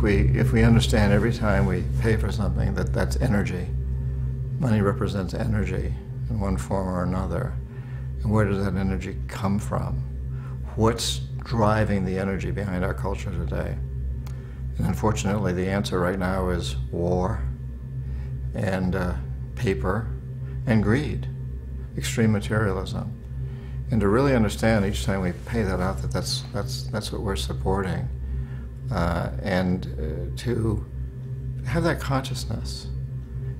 if we understand every time we pay for something that that's energy, money represents energy in one form or another, and where does that energy come from? What's driving the energy behind our culture today? And unfortunately, the answer right now is war and paper and greed, extreme materialism. And to really understand each time we pay that out that that's what we're supporting, and to have that consciousness.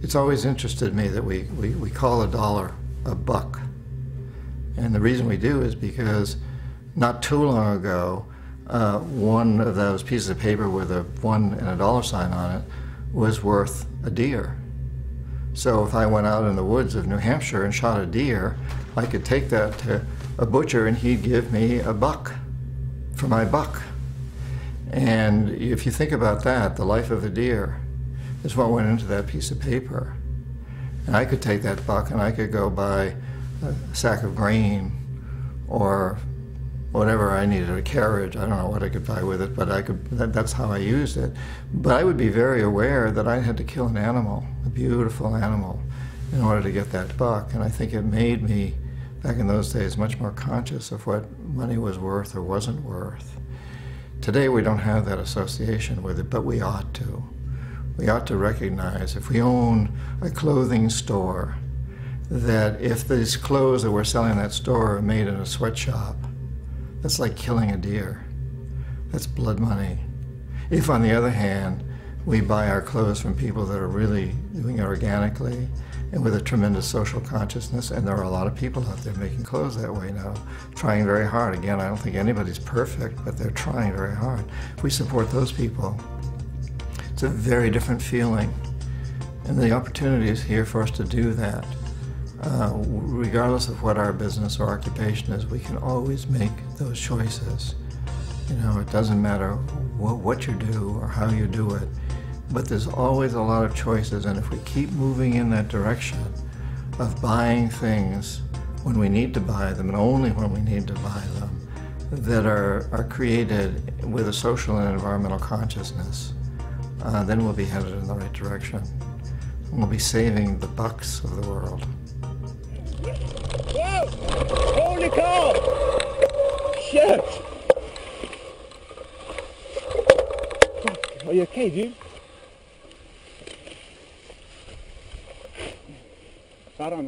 It's always interested me that we call a dollar a buck. And the reason we do is because not too long ago, one of those pieces of paper with a $1 and a dollar sign on it was worth a deer. So if I went out in the woods of New Hampshire and shot a deer, I could take that to a butcher and he'd give me a buck for my buck. And if you think about that, the life of a deer is what went into that piece of paper. And I could take that buck and I could go buy a sack of grain or whatever I needed, a carriage. I don't know what I could buy with it, but that's how I used it. But I would be very aware that I had to kill an animal, a beautiful animal, in order to get that buck. And I think it made me, back in those days, much more conscious of what money was worth or wasn't worth. Today we don't have that association with it, but we ought to. We ought to recognize, if we own a clothing store, that if these clothes that we're selling in that store are made in a sweatshop, that's like killing a deer. That's blood money. If, on the other hand, we buy our clothes from people that are really doing it organically and with a tremendous social consciousness, and there are a lot of people out there making clothes that way now, trying very hard. Again, I don't think anybody's perfect, but they're trying very hard. If we support those people, it's a very different feeling. And the opportunity is here for us to do that. Regardless of what our business or occupation is, we can always make those choices. You know, it doesn't matter what you do or how you do it, but there's always a lot of choices, and if we keep moving in that direction of buying things when we need to buy them and only when we need to buy them, that are created with a social and environmental consciousness, then we'll be headed in the right direction. We'll be saving the bucks of the world. Whoa! Holy cow! Shit! Are you okay, dude? Right on.